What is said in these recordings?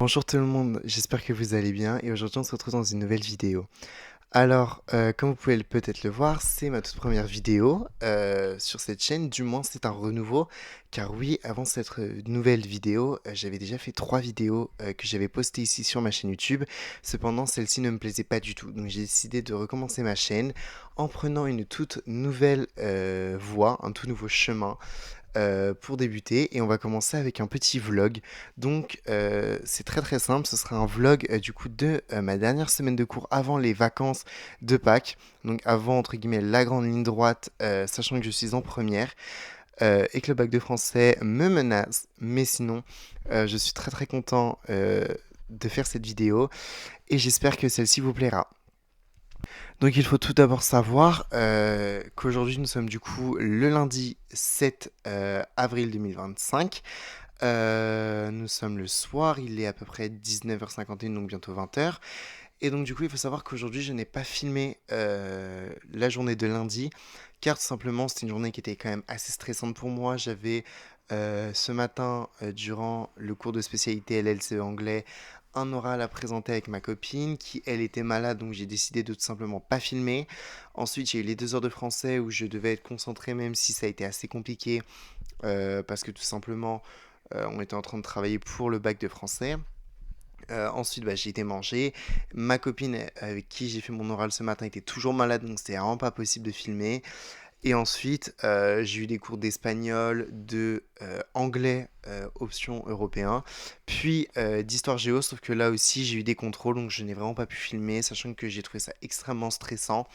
Bonjour tout le monde, j'espère que vous allez bien et aujourd'hui on se retrouve dans une nouvelle vidéo. Alors, comme vous pouvez peut-être le voir, c'est ma toute première vidéo sur cette chaîne, du moins c'est un renouveau, car oui, avant cette nouvelle vidéo, j'avais déjà fait 3 vidéos que j'avais postées ici sur ma chaîne YouTube. Cependant, celle-ci ne me plaisait pas du tout, donc j'ai décidé de recommencer ma chaîne en prenant une toute nouvelle voie, un tout nouveau chemin pour débuter et on va commencer avec un petit vlog. Donc c'est très très simple, ce sera un vlog du coup de ma dernière semaine de cours avant les vacances de Pâques, donc avant entre guillemets la grande ligne droite, sachant que je suis en première et que le bac de français me menace, mais sinon je suis très très content de faire cette vidéo et j'espère que celle-ci vous plaira. Donc il faut tout d'abord savoir qu'aujourd'hui nous sommes du coup le lundi 7 avril 2025. Nous sommes le soir, il est à peu près 19h51, donc bientôt 20h. Et donc du coup il faut savoir qu'aujourd'hui je n'ai pas filmé la journée de lundi, car tout simplement c'était une journée qui était quand même assez stressante pour moi. J'avais ce matin, durant le cours de spécialité LLCE anglais, un oral à présenter avec ma copine qui, elle, était malade, donc j'ai décidé de tout simplement pas filmer. Ensuite, j'ai eu les 2 heures de français où je devais être concentré, même si ça a été assez compliqué, parce que tout simplement, on était en train de travailler pour le bac de français. Ensuite, bah, j'ai été manger. Ma copine avec qui j'ai fait mon oral ce matin était toujours malade, donc c'était vraiment pas possible de filmer. Et ensuite, j'ai eu des cours d'espagnol, de anglais, option européen, puis d'histoire géo, sauf que là aussi j'ai eu des contrôles, donc je n'ai vraiment pas pu filmer, sachant que j'ai trouvé ça extrêmement stressant.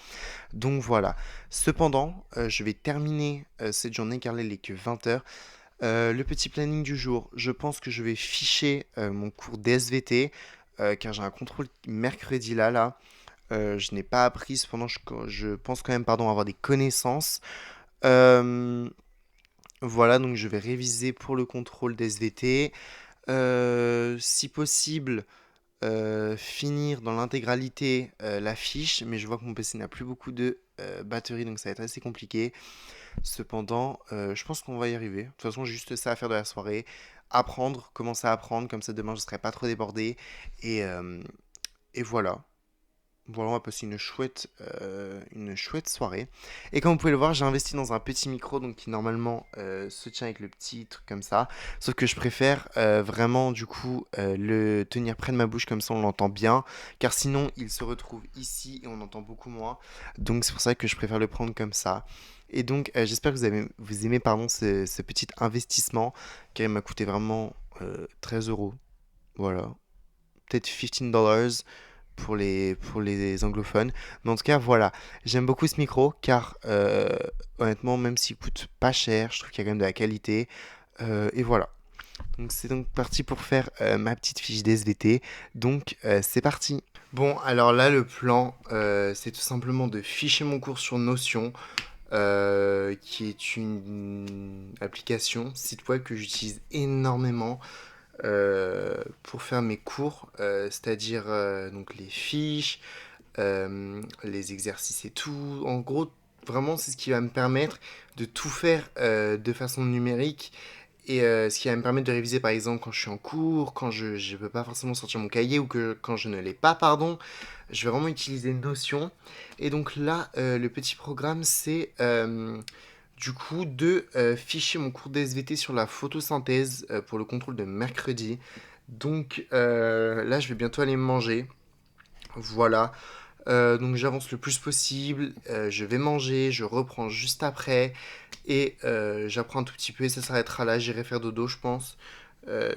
Donc voilà. Cependant, je vais terminer cette journée car là il est que 20h. Le petit planning du jour, je pense que je vais ficher mon cours d'SVT, car j'ai un contrôle mercredi là. Je n'ai pas appris, cependant je pense quand même pardon, avoir des connaissances. Euh, voilà, donc je vais réviser pour le contrôle d'SVT. Si possible, finir dans l'intégralité la fiche, mais je vois que mon PC n'a plus beaucoup de batterie, donc ça va être assez compliqué. Cependant, je pense qu'on va y arriver. De toute façon, j'ai juste ça à faire de la soirée. Apprendre, commencer à apprendre, comme ça demain je ne serai pas trop débordé. Et, euh, et voilà. Voilà, on va passer une chouette soirée. Et comme vous pouvez le voir, j'ai investi dans un petit micro donc qui normalement se tient avec le petit truc comme ça. Sauf que je préfère vraiment du coup le tenir près de ma bouche comme ça on l'entend bien. Car sinon il se retrouve ici et on entend beaucoup moins. Donc c'est pour ça que je préfère le prendre comme ça. Et donc j'espère que vous aimez pardon, ce petit investissement car il m'a coûté vraiment 13 euros. Voilà. Peut-être 15 dollars pour les anglophones. Mais en tout cas, voilà. J'aime beaucoup ce micro car, honnêtement, même s'il coûte pas cher, je trouve qu'il y a quand même de la qualité. Et voilà. Donc c'est donc parti pour faire ma petite fiche d'SVT. Donc c'est parti. Bon, alors là, le plan, c'est tout simplement de ficher mon cours sur Notion, qui est une application, site web que j'utilise énormément pour faire mes cours, c'est-à-dire donc les fiches, les exercices et tout. En gros, vraiment, c'est ce qui va me permettre de tout faire de façon numérique et ce qui va me permettre de réviser par exemple quand je suis en cours, quand je ne peux pas forcément sortir mon cahier ou que quand je ne l'ai pas, pardon. Je vais vraiment utiliser Notion. Et donc là, le petit programme, c'est du coup de ficher mon cours d'SVT sur la photosynthèse pour le contrôle de mercredi. Donc là, je vais bientôt aller manger. Voilà. Donc j'avance le plus possible, je vais manger, je reprends juste après et j'apprends un tout petit peu et ça s'arrêtera là, j'irai faire dodo je pense.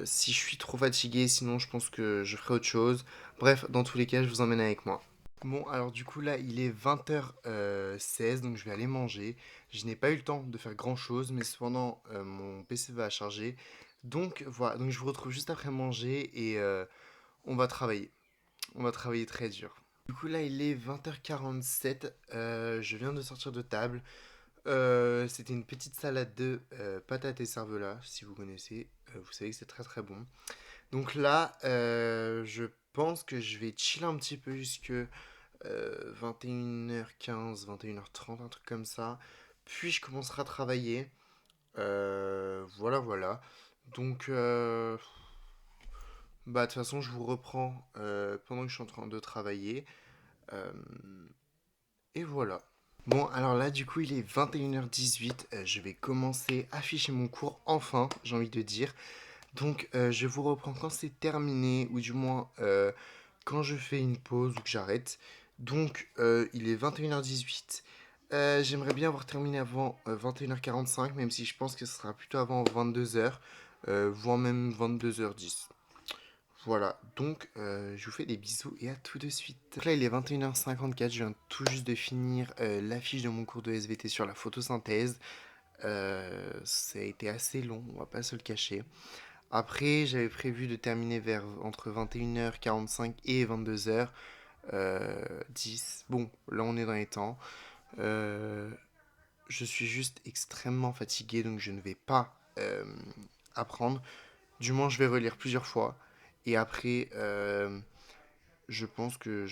Si je suis trop fatigué, sinon je pense que je ferai autre chose. Bref, dans tous les cas, je vous emmène avec moi. Bon, alors du coup là, il est 20h16, donc je vais aller manger. Je n'ai pas eu le temps de faire grand-chose, mais cependant, mon PC va charger. Donc voilà, donc je vous retrouve juste après manger et on va travailler. On va travailler très dur. Du coup, là, il est 20h47. Je viens de sortir de table. C'était une petite salade de patates et cervelas, si vous connaissez. Vous savez que c'est très très bon. Donc là, je pense que je vais chiller un petit peu jusque 21h15, 21h30, un truc comme ça. Puis je commencerai à travailler. Voilà, voilà. Donc, Bah, de toute façon, je vous reprends pendant que je suis en train de travailler. Euh, et voilà. Bon, alors là, du coup, il est 21h18. Je vais commencer à afficher mon cours, enfin, j'ai envie de dire. Donc, je vous reprends quand c'est terminé, ou du moins quand je fais une pause ou que j'arrête. Donc, il est 21h18. J'aimerais bien avoir terminé avant 21h45, même si je pense que ce sera plutôt avant 22h, voire même 22h10. Voilà, donc je vous fais des bisous et à tout de suite. Donc là, il est 21h54, je viens tout juste de finir l'affiche de mon cours de SVT sur la photosynthèse. Ça a été assez long, on va pas se le cacher. Après, j'avais prévu de terminer vers entre 21h45 et 22h. 10. Bon, là on est dans les temps. Euh, je suis juste extrêmement fatigué, donc je ne vais pas apprendre. Du moins, je vais relire plusieurs fois. Et après, je pense que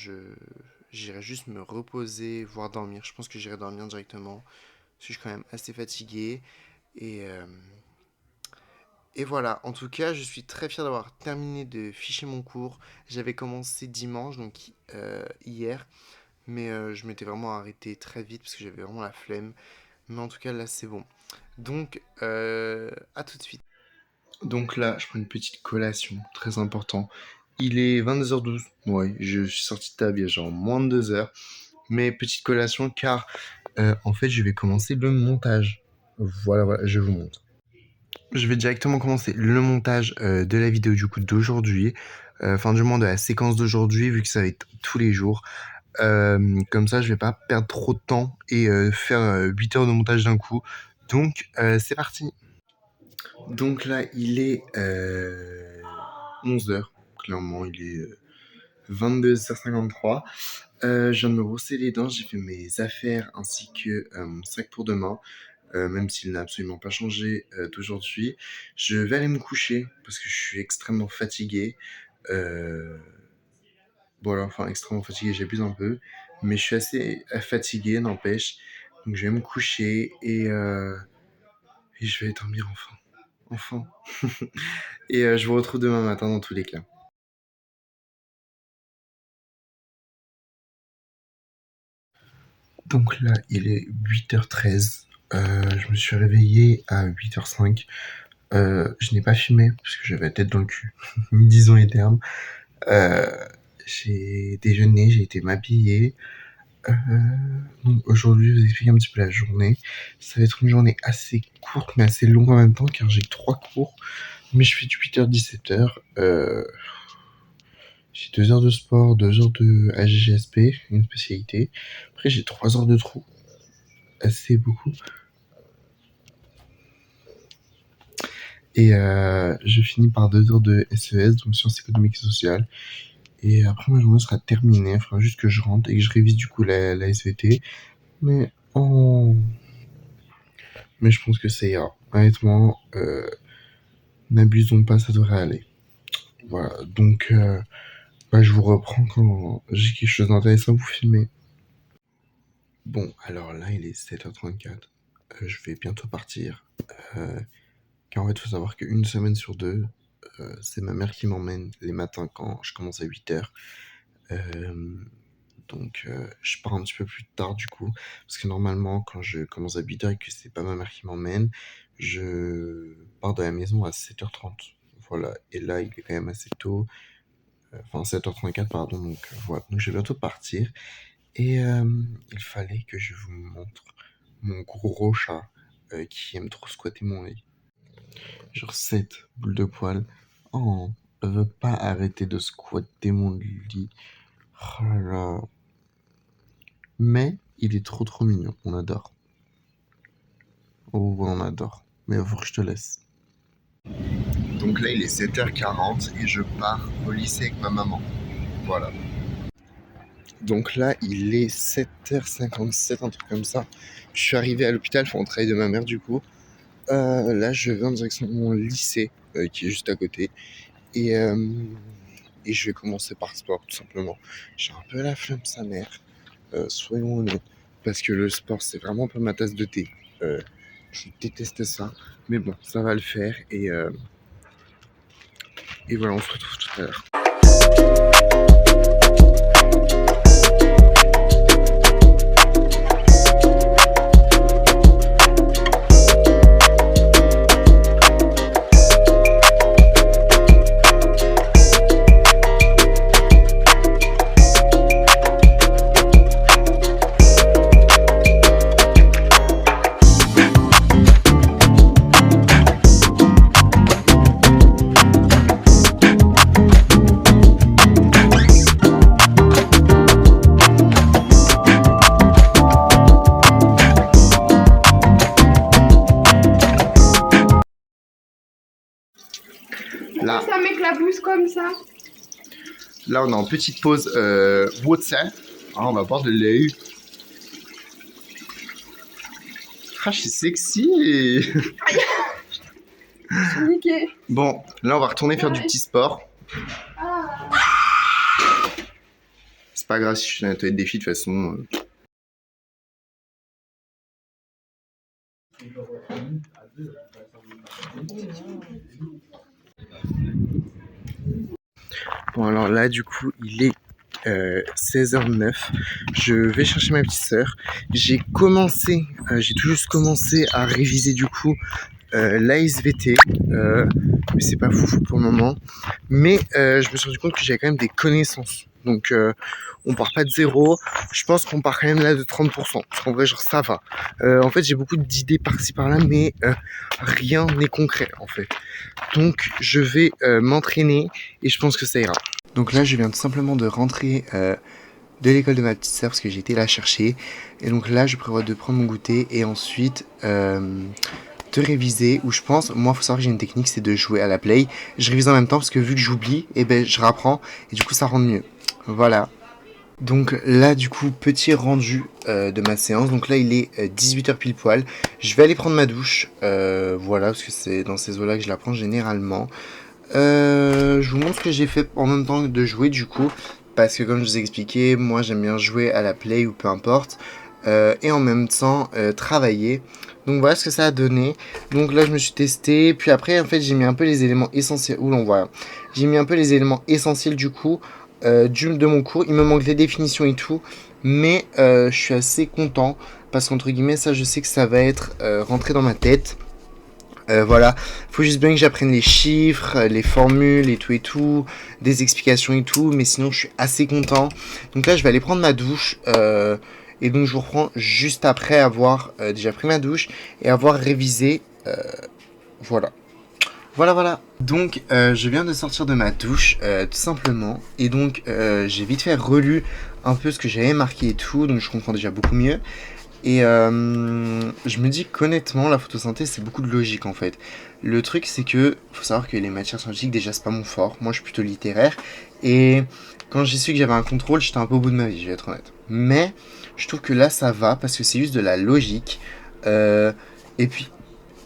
j'irai juste me reposer, voire dormir. Je pense que j'irai dormir directement. Parce que je suis quand même assez fatigué. Et, euh, et voilà, en tout cas, je suis très fier d'avoir terminé de ficher mon cours. J'avais commencé dimanche, donc hier. Mais je m'étais vraiment arrêté très vite parce que j'avais vraiment la flemme. Mais en tout cas, là, c'est bon. Donc, à tout de suite. Donc là, je prends une petite collation, très important. Il est 22h12. Ouais, je suis sorti de table il y a genre moins de 2 heures. Mais petite collation car en fait, je vais commencer le montage. Voilà, voilà, je vous montre. Je vais directement commencer le montage de la vidéo du coup d'aujourd'hui. Enfin, du moins de la séquence d'aujourd'hui, vu que ça va être tous les jours. Comme ça, je vais pas perdre trop de temps et faire 8 heures de montage d'un coup. Donc, c'est parti. Donc là, il est 11h. Clairement, il est 22h53. Je viens de me brosser les dents, j'ai fait mes affaires ainsi que mon sac pour demain. Même s'il n'a absolument pas changé d'aujourd'hui. Je vais aller me coucher parce que je suis extrêmement fatigué. Euh, voilà, enfin extrêmement fatigué, j'abuse un peu. Mais je suis assez fatigué, n'empêche. Donc je vais me coucher et je vais dormir enfin. Enfin. Et je vous retrouve demain matin dans tous les cas. Donc là, il est 8h13. Je me suis réveillé à 8h05. Je n'ai pas filmé parce que j'avais la tête dans le cul. Disons les termes. Euh, j'ai déjeuné, j'ai été m'habiller. Euh, donc aujourd'hui, je vous explique un petit peu la journée. Ça va être une journée assez courte mais assez longue en même temps car j'ai 3 cours. Mais je fais du 8h-17h. J'ai 2 heures de sport, 2 heures de AGGSP, une spécialité. Après, j'ai 3 heures de trou. Assez beaucoup. Et je finis par 2 heures de SES, donc sciences économiques et sociales. Et après, ma journée sera terminée. Il faudra juste que je rentre et que je révise du coup la SVT. Mais, oh. Mais je pense que ça ira. Honnêtement, n'abusons pas, ça devrait aller. Voilà, donc bah, je vous reprends quand j'ai quelque chose d'intéressant à vous filmer. Bon, alors là, il est 7h34. Je vais bientôt partir. Euh, Car en fait, il faut savoir qu'une semaine sur deux, c'est ma mère qui m'emmène les matins quand je commence à 8h. Donc, je pars un petit peu plus tard du coup, parce que normalement, quand je commence à 8h et que c'est pas ma mère qui m'emmène, je pars de la maison à 7h30. Voilà, et là, il est quand même assez tôt, enfin 7h34, pardon, donc voilà. Donc, je vais bientôt partir, et il fallait que je vous montre mon gros chat qui aime trop squatter mon lit. Genre cette boule de poil. Oh, elle veut pas arrêter de squatter mon lit. Oh là là. Mais il est trop trop mignon, on adore. Oh, ouais, on adore. Mais il faut que je te laisse. Donc là, il est 7h40 et je pars au lycée avec ma maman. Voilà. Donc là, il est 7h57, un truc comme ça. Je suis arrivé à l'hôpital, enfin, au travail de ma mère du coup. Là, je vais en direction de mon lycée, qui est juste à côté. Et, euh, et je vais commencer par sport, tout simplement. J'ai un peu la flemme, sa mère. Soyons honnêtes. Parce que le sport, c'est vraiment pas ma tasse de thé. Euh, je déteste ça. Mais bon, ça va le faire. Et voilà, on se retrouve tout à l'heure. Là, ça m'éclabousse comme ça. Là, on est en petite pause water. Ah, on va boire de l'œil. Ah, je suis sexy. Je suis niquée. Bon, là, on va retourner faire du petit sport. Ah. C'est pas grave si je suis dans la toilette des filles, de toute façon. Bon, alors là, du coup, il est 16h09. Je vais chercher ma petite sœur. J'ai tout juste commencé à réviser du coup l'ASVT. Mais c'est pas fou pour le moment. Mais je me suis rendu compte que j'avais quand même des connaissances. Donc on part pas de zéro. Je pense qu'on part quand même là de 30%. Parce qu'en vrai, genre ça va. En fait, j'ai beaucoup d'idées par-ci par-là, mais rien n'est concret en fait. Donc je vais m'entraîner et je pense que ça ira. Donc là, je viens tout simplement de rentrer de l'école de ma petite sœur parce que j'ai été la chercher. Et donc là, je prévois de prendre mon goûter et ensuite de réviser. Où je pense, moi, il faut savoir que j'ai une technique, c'est de jouer à la play. Je révise en même temps parce que vu que j'oublie, et ben je rapprends et du coup, ça rend mieux. Voilà. Donc là, du coup, petit rendu de ma séance. Donc là, il est 18h pile poil. Je vais aller prendre ma douche. Voilà, parce que c'est dans ces eaux-là que je la prends généralement. Je vous montre ce que j'ai fait en même temps de jouer du coup. Parce que comme je vous ai expliqué, moi j'aime bien jouer à la play ou peu importe. Et en même temps travailler. Donc voilà ce que ça a donné. Donc là je me suis testé. Puis après en fait j'ai mis un peu les éléments essentiels. Où l'on voit. J'ai mis un peu les éléments essentiels du coup de mon cours. Il me manque les définitions et tout. Mais je suis assez content. Parce qu'entre guillemets ça je sais que ça va être rentré dans ma tête. Voilà, faut juste bien que j'apprenne les chiffres, les formules et tout, des explications et tout, mais sinon je suis assez content. Donc là je vais aller prendre ma douche, et donc je vous reprends juste après avoir déjà pris ma douche et avoir révisé, voilà. Voilà. Donc je viens de sortir de ma douche, tout simplement, et donc j'ai vite fait relu un peu ce que j'avais marqué et tout, donc je comprends déjà beaucoup mieux. Et je me dis qu'honnêtement, la photosynthèse, c'est beaucoup de logique en fait. Le truc, c'est que faut savoir que les matières scientifiques, déjà, c'est pas mon fort. Moi, je suis plutôt littéraire. Et quand j'ai su que j'avais un contrôle, j'étais un peu au bout de ma vie, je vais être honnête. Mais je trouve que là, ça va parce que c'est juste de la logique. Et puis,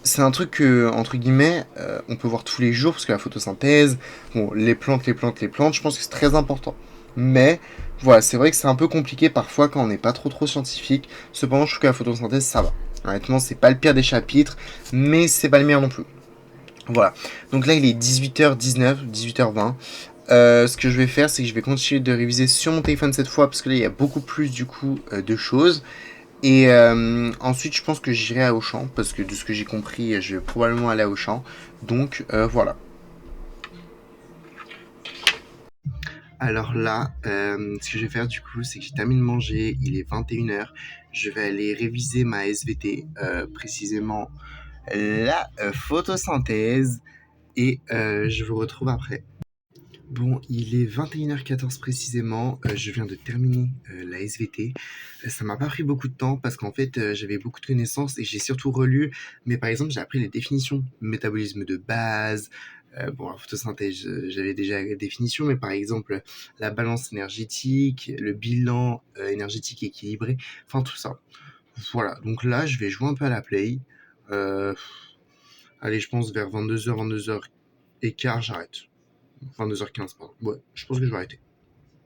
c'est un truc que, entre guillemets, on peut voir tous les jours parce que la photosynthèse, bon, les plantes, je pense que c'est très important. Mais voilà, c'est vrai que c'est un peu compliqué parfois quand on n'est pas trop scientifique. Cependant, je trouve que la photosynthèse, ça va. Honnêtement, c'est pas le pire des chapitres, mais c'est pas le meilleur non plus. Voilà. Donc là, il est 18h19, 18h20. Ce que je vais faire, c'est que je vais continuer de réviser sur mon téléphone cette fois, parce que là, il y a beaucoup plus du coup de choses. Et ensuite, je pense que j'irai à Auchan, parce que de ce que j'ai compris, je vais probablement aller à Auchan. Donc voilà. Alors là, ce que je vais faire du coup, c'est que j'ai terminé de manger, il est 21h. Je vais aller réviser ma SVT, précisément la photosynthèse, et je vous retrouve après. Bon, il est 21h14 précisément, je viens de terminer la SVT. Ça m'a pas pris beaucoup de temps parce qu'en fait j'avais beaucoup de connaissances et j'ai surtout relu, mais par exemple j'ai appris les définitions, métabolisme de base, bon la photosynthèse j'avais déjà la définition, mais par exemple la balance énergétique, le bilan énergétique équilibré, enfin tout ça. Voilà, donc là je vais jouer un peu à la play. Euh, Allez, je pense vers 22h, 22h15 j'arrête. 22h15, pardon. Ouais, je pense que je vais arrêter.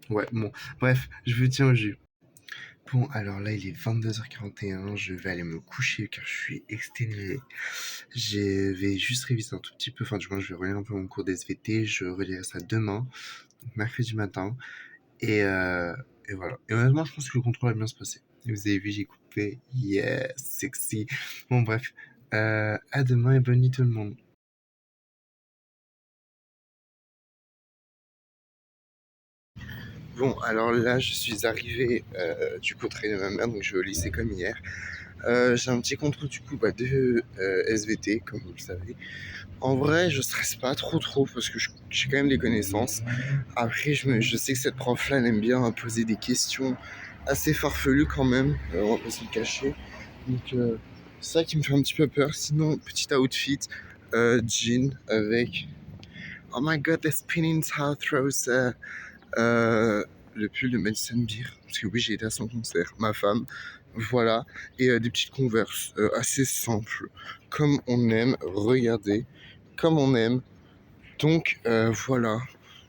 Ouais, bon. Bref, je vous tiens au jus. Bon, alors là, il est 22h41, je vais aller me coucher car je suis exténué. Je vais juste réviser un tout petit peu, enfin du moins je vais relire un peu mon cours d'SVT, je relirai ça demain, donc mercredi matin, et, euh, et voilà. Et honnêtement, je pense que le contrôle va bien se passer. Et vous avez vu, j'ai coupé, yes, sexy. Bon bref, à demain et bonne nuit tout le monde. Bon, alors là, je suis arrivé du coup au travail de ma mère, donc je vais au lycée comme hier. J'ai un petit contrôle du coup de SVT, comme vous le savez. En vrai, je stresse pas trop parce que j'ai quand même des connaissances. Après, je sais que cette prof-là, elle aime bien poser des questions assez farfelues quand même, on va pas se le cacher. Donc, c'est ça qui me fait un petit peu peur. Sinon, petit outfit, jean avec. Oh my god, the spinning towel throws. Le pull de Madison Beer, parce que oui, j'ai été à son concert, ma femme, voilà, et des petites Converse assez simples, comme on aime, regardez, comme on aime, donc voilà,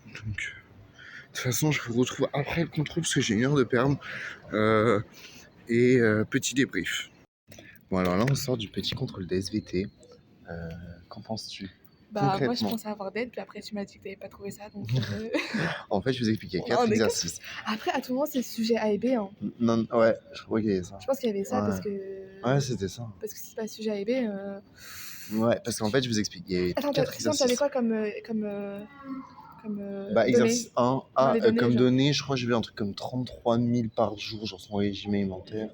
donc de toute façon, je vous retrouve après le contrôle, parce que j'ai 1 heure de perm, et petit débrief. Bon, alors là, on sort du petit contrôle d'SVT, qu'en penses-tu? Bah, moi, je pensais avoir d'aide, puis après, tu m'as dit que t'avais pas trouvé ça, donc. En fait, je vous explique, il y a On 4 est quatre. exercices. Après, à tout moment, c'est sujet A et B. Hein. Non, ouais, je crois qu'il y avait ça. Je pense qu'il y avait ça parce que. Ouais, c'était ça. Parce que si c'est pas sujet A et B. Ouais, parce qu'en fait, je vous explique, il y avait Attends, 4 sinon, t'avais exercices. quoi comme. Bah, Données exercice 1, dans les données, comme genre. données, je crois que j'ai vu un truc comme 33 000 par jour, genre son régime alimentaire.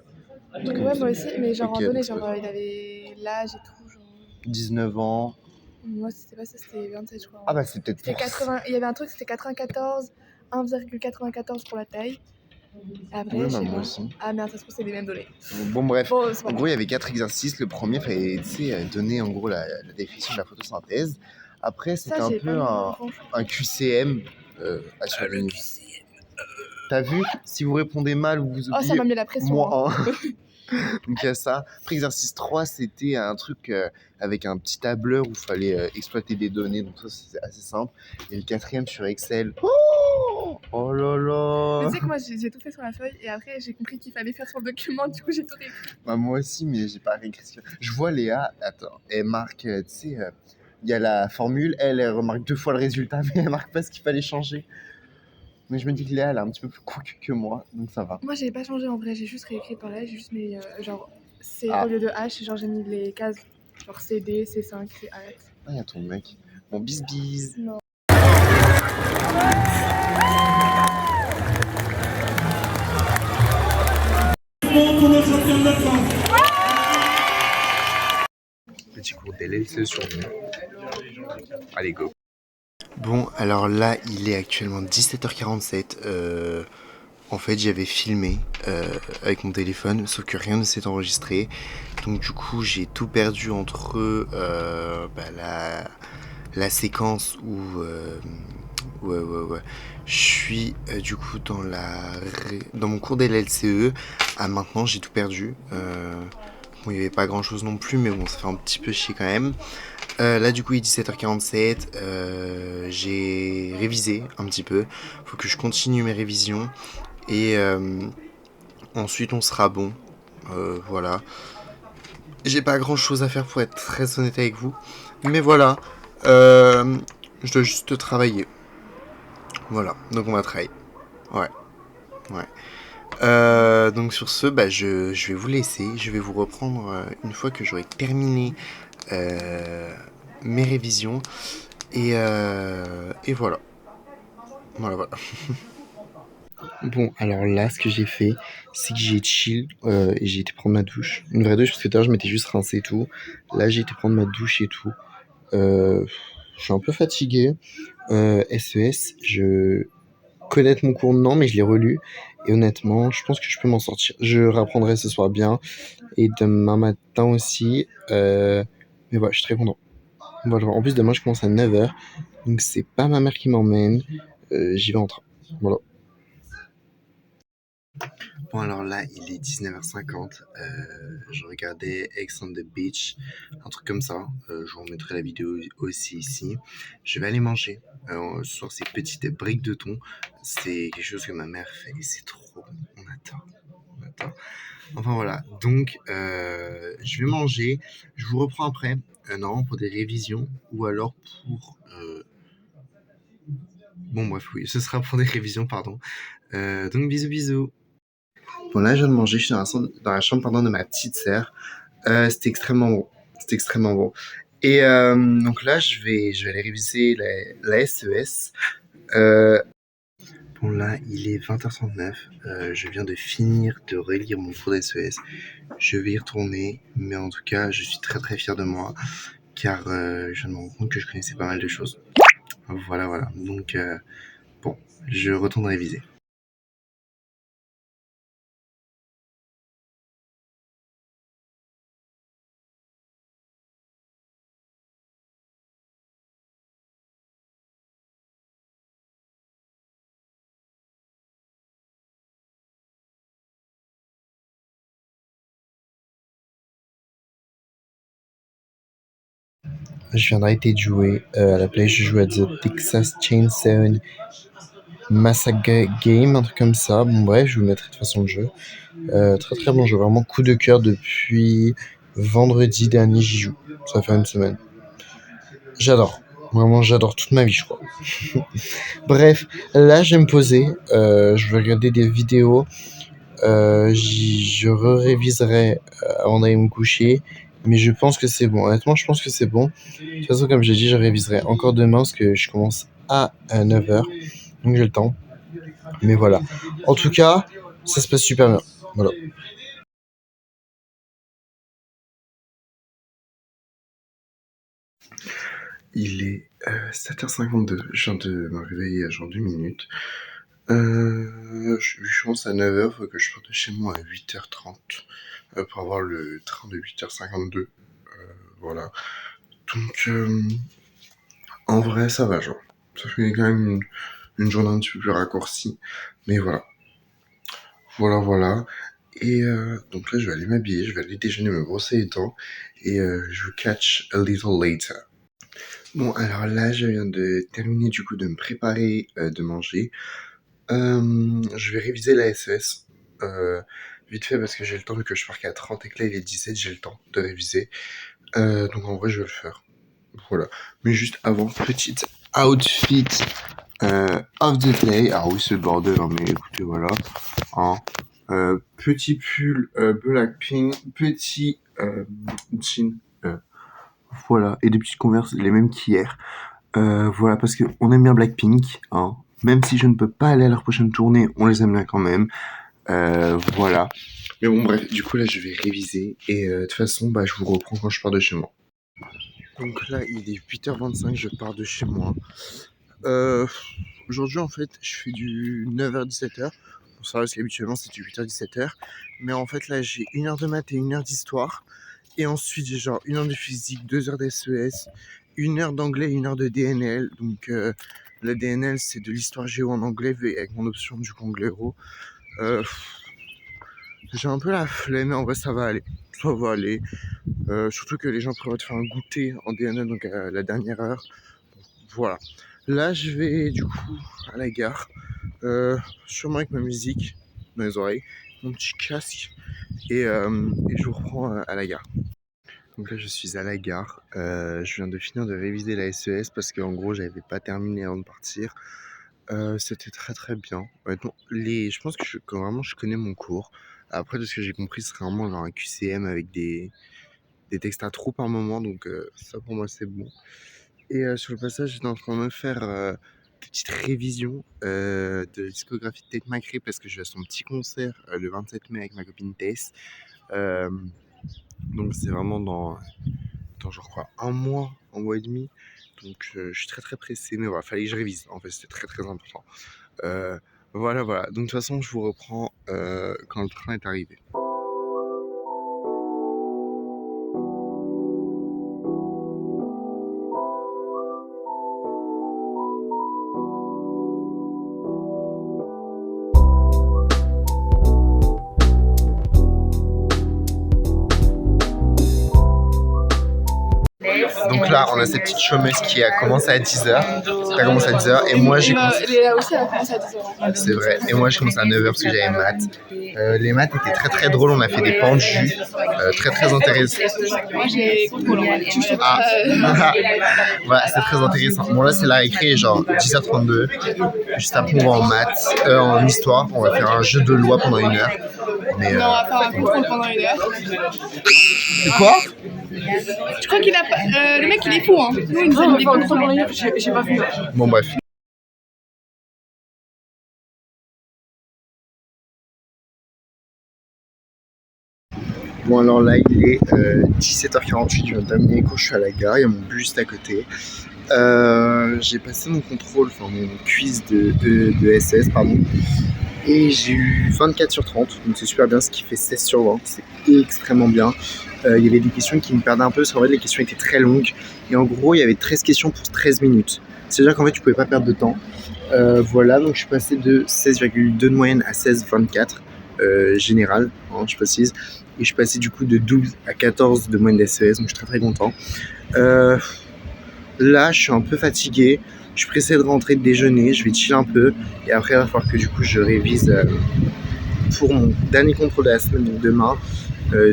Un truc comme Ouais, ça. moi aussi, mais genre en Ok, données, donc ça genre va. il avait l'âge et tout. Genre. 19 ans. Moi, c'était pas ça, c'était 27, je crois. Ah bah, c'est peut-être C'était pour ça. 80. Il y avait un truc, c'était 94, 1,94 pour la taille. Après, Oui, je bah, sais moi pas. aussi. Ah merde, ça se trouve, c'est les mêmes données. Bon, bref. Bon, c'est pas En grave. gros, il y avait 4 exercices. Le premier, fallait, tu sais, donner en gros la définition de la photosynthèse. Après, c'était Ça, un j'ai pas peu mis un QCM à surligner. T'as vu? Si vous répondez mal ou vous Oh, ça oubliez, m'a mis la pression. moi, Hein. donc il y a ça. Après, exercice 3, c'était un truc avec un petit tableur où il fallait exploiter des données. Donc ça, c'est assez simple. Et le 4e sur Excel. Oh là Mais là. tu sais que moi, j'ai tout fait sur la feuille et après, j'ai compris qu'il fallait faire sur le document. Du coup, j'ai tout réécrit. Bah, moi aussi, mais j'ai pas réécrit. Je vois Léa, attends, elle marque, tu sais, il y a la formule, elle remarque 2 fois le résultat, mais elle marque pas ce qu'il fallait changer. Mais je me dis que Léa, elle est un petit peu plus cool que moi, donc ça va. Moi, j'ai pas changé en vrai, j'ai juste réécrit par là, j'ai juste mis genre C Ah, au lieu de H, genre j'ai mis les cases genre CD, C5, C8. il y a ton mec. Bon, bis bis. Non. Petit cours d'LLC sur nous. Allez, go. Bon, alors là, il est actuellement 17h47. En fait, j'avais filmé avec mon téléphone, sauf que rien ne s'est enregistré. Donc du coup, j'ai tout perdu entre la séquence où je suis du coup dans mon cours d'LLCE. À maintenant, j'ai tout perdu. Bon, il n'y avait pas grand chose non plus, mais bon, ça fait un petit peu chier quand même. Là, du coup, il est 17h47. J'ai révisé un petit peu. Faut que je continue mes révisions. Et ensuite, on sera bon. Voilà. J'ai pas grand chose à faire pour être très honnête avec vous. Mais voilà. Je dois juste travailler. Voilà. Donc, on va travailler. Ouais. Donc sur ce, je vais vous laisser. Je vais vous reprendre une fois que j'aurai terminé mes révisions. Et voilà. Voilà. Bon, alors là, ce que j'ai fait, c'est que j'ai chill et j'ai été prendre ma douche. Une vraie douche, parce que tout à l'heure, je m'étais juste rincé et tout. Là, j'ai été prendre ma douche et tout. Je suis un peu fatigué. SES, connaître mon cours, non, mais je l'ai relu. Et honnêtement, je pense que je peux m'en sortir. Je reprendrai ce soir bien. Et demain matin aussi. Mais voilà, je suis très content. Voilà, en plus, demain, je commence à 9h. Donc, c'est pas ma mère qui m'emmène. J'y vais en train. Voilà. Bon, alors là, il est 19h50. Je regardais Ex on the Beach, un truc comme ça. Je vous remettrai la vidéo aussi ici. Je vais aller manger. Ce soir, ces petites briques de thon. C'est quelque chose que ma mère fait et c'est trop bon. On attend. hein. Enfin voilà, donc je vais manger, je vous reprends après, normalement pour des révisions ou alors pour... Bon bref, oui, ce sera pour des révisions, pardon. Donc bisous bisous. Bon là je viens de manger, je suis dans la chambre pardon, de ma petite sœur. C'était extrêmement bon. C'était extrêmement bon. Et donc là je vais aller réviser la SES. Bon là il est 20h39. Je viens de finir de relire mon cours d'SES. Je vais y retourner, mais en tout cas je suis très très fier de moi car je me rends compte que je connaissais pas mal de choses. Voilà. Donc bon, je retourne réviser. Je viens d'arrêter de jouer à la play, je joue à The Texas Chainsaw Massacre Game, un truc comme ça. Bon bref, je vous mettrai de toute façon le jeu. Très très bon jeu, vraiment coup de cœur depuis vendredi dernier j'y joue. Ça fait une semaine. J'adore. Vraiment j'adore toute ma vie je crois. Bref, là je vais me poser, je vais regarder des vidéos, je réviserai avant d'aller me coucher. Mais je pense que c'est bon. Honnêtement, je pense que c'est bon. De toute façon, comme j'ai dit, je réviserai encore demain parce que je commence à 9h. Donc j'ai le temps. Mais voilà. En tout cas, ça se passe super bien. Voilà. Il est 7h52. Je viens de me réveiller à genre 2 minutes. Je commence à 9h. Faut que je parte de chez moi à 8h30 pour avoir le train de 8h52. Voilà. Donc, en vrai, ça va, genre. Ça fait quand même une journée un petit peu plus raccourcie. Mais voilà. Voilà. Et donc là, je vais aller m'habiller, je vais aller déjeuner, me brosser les dents. Et je vous catch a little later. Bon, alors là, je viens de terminer du coup de me préparer de manger. Je vais réviser la SES. Vite fait parce que j'ai le temps vu que je pars qu'à 30 et que là il est 17, j'ai le temps de réviser. Donc en vrai, je vais le faire. Voilà. Mais juste avant, petite outfit of the day. Ah oui, c'est le bordel, hein, mais écoutez, voilà. Hein. Petit pull Blackpink, petit jean, voilà, et des petites converses, les mêmes qu'hier. Voilà, parce qu'on aime bien Blackpink, hein. Même si je ne peux pas aller à leur prochaine tournée, on les aime bien quand même. Voilà. Mais bon, bref, du coup, là, je vais réviser. Et de toute façon, bah, je vous reprends quand je pars de chez moi. Donc là, il est 8h25, je pars de chez moi. Aujourd'hui, en fait, je fais du 9h-17h. Bon, ça reste qu'habituellement, c'est du 8h-17h. Mais en fait, là, j'ai 1 heure de maths et 1 heure d'histoire. Et ensuite, j'ai genre 1 heure de physique, 2 heures d'SES, 1 heure d'anglais et 1 heure de DNL. Donc, la DNL, c'est de l'histoire géo en anglais avec mon option du Conglero. J'ai un peu la flemme, mais en vrai, ça va aller. Ça va aller. Surtout que les gens prévoient de faire un goûter en DNL, donc à la dernière heure. Voilà. Là, je vais du coup à la gare, sûrement avec ma musique dans les oreilles, mon petit casque, et je vous reprends à la gare. Donc là, je suis à la gare. Je viens de finir de réviser la SES parce qu'en gros, j'avais pas terminé avant de partir. C'était très très bien. Honnêtement, je pense que vraiment je connais mon cours. Après, de ce que j'ai compris, ce serait vraiment genre un QCM avec des textes à trop par moment. Donc ça, pour moi, c'est bon. Et sur le passage, j'étais en train de me faire petite révision de la discographie de Tate McRae parce que je vais à son petit concert le 27 mai avec ma copine Tess. Donc c'est vraiment dans je crois un mois et demi. Donc je suis très très pressé, mais voilà, fallait que je révise. En fait, c'était très très important. Voilà. Donc de toute façon, je vous reprends quand le train est arrivé. Donc là, on a cette petite chômeuse qui a commencé à 10h. Elle a commencé à 10h et moi j'ai commencé... Léa aussi, elle a commencé à 10h. C'est vrai. Et moi, je commence à 9h parce que j'avais maths. Les maths étaient très très drôles. On a fait des pendus très très intéressants. Moi, j'ai contrôle. Ah, ouais, c'est très intéressant. Bon, là, c'est la récré, genre 10h32. Juste après, on va en maths, en histoire. On va faire un jeu de loi pendant 1 heure. Mais, Non, on va faire un contrôle pendant 1 heure. Quoi? Je crois qu'il a pas. Le mec, il est fou, hein. Nous, il nous a mis des contrôles pendant 1 heure. J'ai pas vu. Bon, bref. Bon alors là il est 17h48, je viens de terminer les cours, je suis à la gare, il y a mon bus juste à côté. J'ai passé mon contrôle, enfin mon quiz de SS, pardon. Et j'ai eu 24 sur 30, donc c'est super bien, ce qui fait 16 sur 20, c'est extrêmement bien. Il y avait des questions qui me perdaient un peu, parce qu'en fait les questions étaient très longues. Et en gros il y avait 13 questions pour 13 minutes. C'est-à-dire qu'en fait tu pouvais pas perdre de temps. Voilà, donc je suis passé de 16,2 de moyenne à 16,24 général, hein, je précise. Et je suis passé du coup de 12 à 14 de moyenne d'SES, donc je suis très très content. Là, je suis un peu fatigué. Je suis pressé de rentrer de déjeuner, je vais chiller un peu. Et après, il va falloir que du coup, je révise pour mon dernier contrôle de la semaine, donc demain.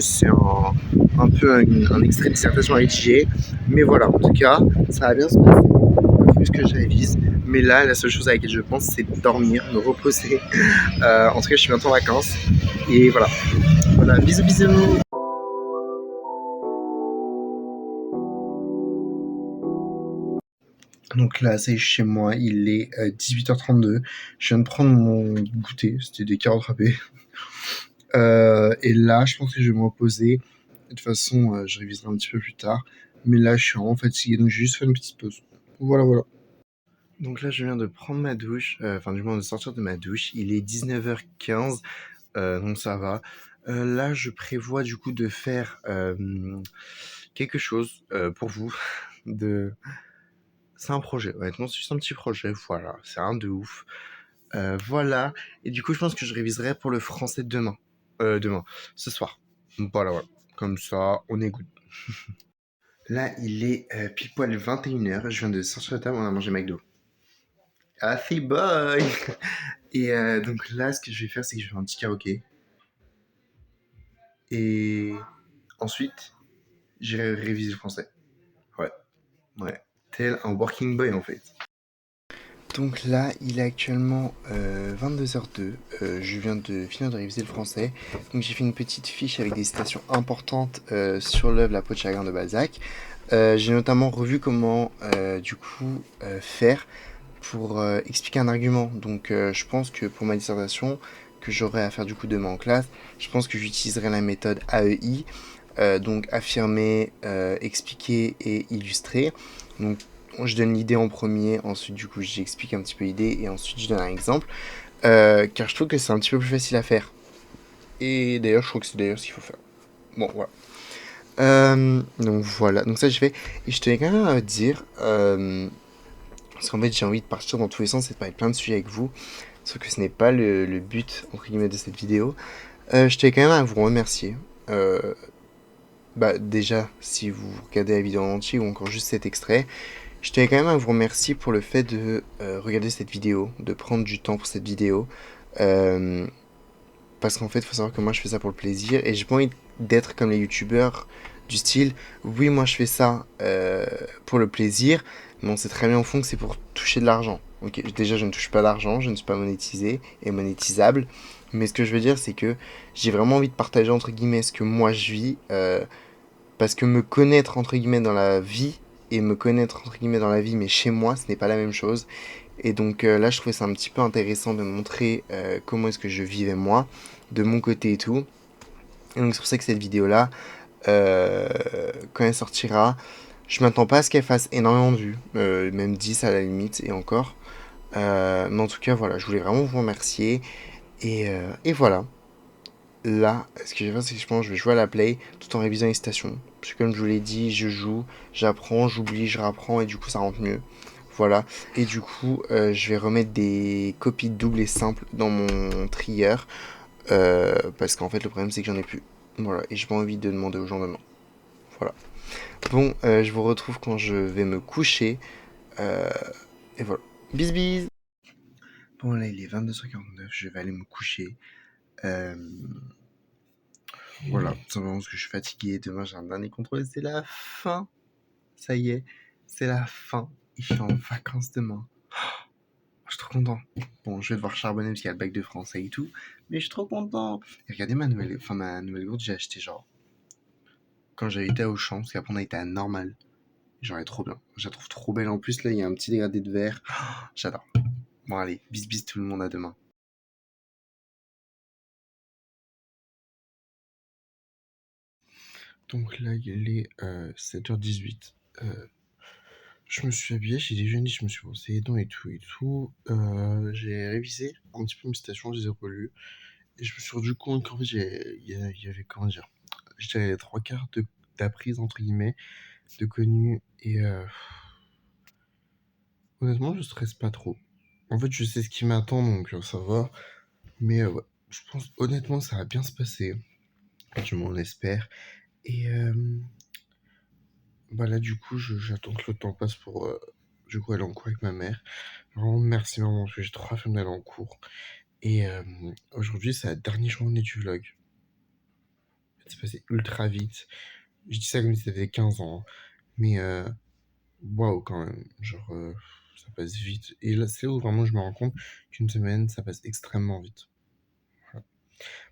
C'est un peu un extrait de dissertation à rédiger. Mais voilà, en tout cas, ça va bien se passer. Il faut juste que je révise. Mais là, la seule chose à laquelle je pense, c'est de dormir, me reposer. En tout cas, je suis bientôt en vacances. Et voilà. Voilà, bisous bisous. Donc là, ça y est, chez moi, il est 18h32. Je viens de prendre mon goûter, c'était des carottes râpées. Et là, je pense que je vais me reposer. De toute façon, je réviserai un petit peu plus tard. Mais là, je suis vraiment fatigué, donc je vais juste faire une petite pause. Voilà, voilà. Donc là, je viens de prendre ma douche, enfin du moins de sortir de ma douche. Il est 19h15, donc ça va. Là, je prévois du coup de faire quelque chose pour vous. C'est un projet, honnêtement, c'est juste un petit projet, voilà, c'est rien de ouf. Voilà, et du coup, je pense que je réviserai pour le français demain. Ce soir. Voilà, voilà. Comme ça, on est good. Là, il est pile poil 21h, je viens de sortir de table, on a mangé McDo. Ah, c'est boy. Et donc là, ce que je vais faire, c'est que je vais faire un petit karaoké. Et ensuite, j'irai réviser le français. Ouais, ouais. Tel un working boy, en fait. Donc là, il est actuellement 22h02. Je viens de finir de réviser le français. Donc j'ai fait une petite fiche avec des citations importantes sur l'œuvre La peau de chagrin de Balzac. J'ai notamment revu comment faire pour expliquer un argument. Donc je pense que pour ma dissertation, que j'aurai à faire du coup demain en classe, je pense que j'utiliserai la méthode AEI. Donc affirmer, expliquer et illustrer. Donc je donne l'idée en premier, ensuite du coup j'explique un petit peu l'idée et ensuite je donne un exemple, car je trouve que c'est un petit peu plus facile à faire. Et d'ailleurs je trouve que c'est d'ailleurs ce qu'il faut faire. Bon voilà. Donc voilà, donc ça j'ai fait. Et je tenais quand même à dire, parce qu'en fait j'ai envie de partir dans tous les sens et de parler de plein de sujets avec vous, sauf que ce n'est pas le but entre guillemets de cette vidéo. Je tenais quand même à vous remercier. Déjà, si vous regardez la vidéo en entier ou encore juste cet extrait, je tenais quand même à vous remercier pour le fait de regarder cette vidéo, de prendre du temps pour cette vidéo. Parce qu'en fait, il faut savoir que moi, je fais ça pour le plaisir et j'ai pas envie d'être comme les youtubeurs du style, oui, moi, je fais ça pour le plaisir, mais on sait très bien au fond que c'est pour toucher de l'argent. Ok, déjà, je ne touche pas d'argent, je ne suis pas monétisé et monétisable. Mais ce que je veux dire, c'est que j'ai vraiment envie de partager, entre guillemets, ce que moi je vis. Parce que me connaître, entre guillemets, dans la vie, et me connaître, entre guillemets, dans la vie, mais chez moi, ce n'est pas la même chose. Et donc là, je trouvais ça un petit peu intéressant de montrer comment est-ce que je vivais moi, de mon côté et tout. Et donc c'est pour ça que cette vidéo-là, quand elle sortira, je m'attends pas à ce qu'elle fasse énormément de vues, même 10 à la limite, et encore. Mais en tout cas, voilà, je voulais vraiment vous remercier. Et voilà. Là, ce que je vais faire, c'est que je pense que je vais jouer à la play tout en révisant les citations. Parce que comme je vous l'ai dit, je joue, j'apprends, j'oublie, je rapprends et du coup ça rentre mieux. Voilà. Et du coup, je vais remettre des copies doubles et simples dans mon trieur. Parce qu'en fait, le problème c'est que j'en ai plus. Voilà. Et j'ai pas envie de demander aux gens demain. Voilà. Bon, je vous retrouve quand je vais me coucher. Euh, et voilà. Bis bis. Bon, là, il est 22h49, je vais aller me coucher. Euh, voilà, tout simplement parce que je suis fatigué. Demain, j'ai un dernier contrôle et c'est la fin. Ça y est, c'est la fin. Et je suis en vacances demain. Je suis trop content. Bon, je vais devoir charbonner parce qu'il y a le bac de français et tout. Mais je suis trop content. Et regardez ma nouvelle gourde, j'ai acheté genre quand j'avais été à Auchan, parce qu'après on a été à Normal. Genre, elle est trop bien. Je la trouve trop belle. En plus, là, il y a un petit dégradé de vert. J'adore. Bon, allez, bis bis tout le monde, à demain. Donc là, il est 7h18. Je me suis habillé, j'ai déjeuné, je me suis brossé les dents et tout et tout. J'ai révisé un petit peu mes citations, je les ai relues. Et je me suis rendu compte qu'en fait, il y avait, comment dire, je dirais les trois quarts d'apprise, entre guillemets, de connu. Et honnêtement, je stresse pas trop. En fait, je sais ce qui m'attend, donc ça va. Mais ouais, je pense honnêtement, ça va bien se passer. Je m'en espère. Et bah là, du coup, j'attends que le temps passe pour du coup aller en cours avec ma mère. Vraiment, merci maman, parce que j'ai trop hâte d'aller en cours. Et aujourd'hui, c'est la dernière journée du vlog. C'est passé ultra vite. Je dis ça comme si ça faisait 15 ans, hein. Mais waouh, quand même. Genre, ça passe vite. Et là, c'est où vraiment je me rends compte qu'une semaine, ça passe extrêmement vite. Voilà.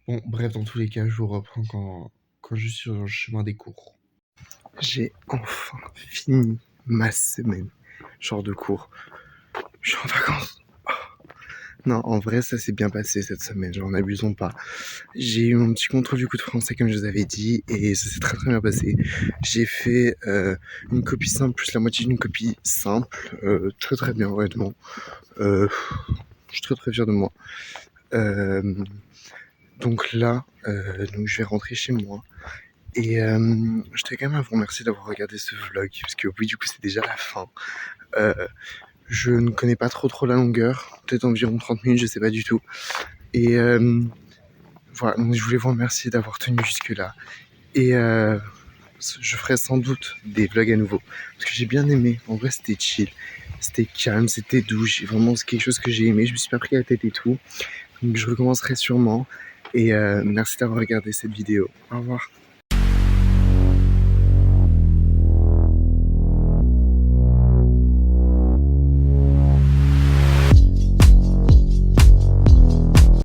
Bon, bref, dans tous les cas, je vous reprends quand je suis sur le chemin des cours. J'ai enfin fini ma semaine, genre de cours. Je suis en vacances. Non, en vrai, ça s'est bien passé cette semaine, genre n'abusons pas. J'ai eu mon petit contrôle du coup de français comme je vous avais dit et ça s'est très très bien passé. J'ai fait une copie simple plus la moitié d'une copie simple, très très bien honnêtement. Je suis très très fier de moi. Donc là, donc je vais rentrer chez moi. Et je tenais quand même à vous remercier d'avoir regardé ce vlog, parce que oui, du coup, c'est déjà la fin. Je ne connais pas trop la longueur, peut-être environ 30 minutes, je sais pas du tout. Et voilà, donc je voulais vous remercier d'avoir tenu jusque-là. Et je ferai sans doute des vlogs à nouveau, parce que j'ai bien aimé. En vrai, c'était chill, c'était calme, c'était doux. Vraiment, c'est quelque chose que j'ai aimé. Je me suis pas pris la tête et tout. Donc je recommencerai sûrement. Et merci d'avoir regardé cette vidéo. Au revoir.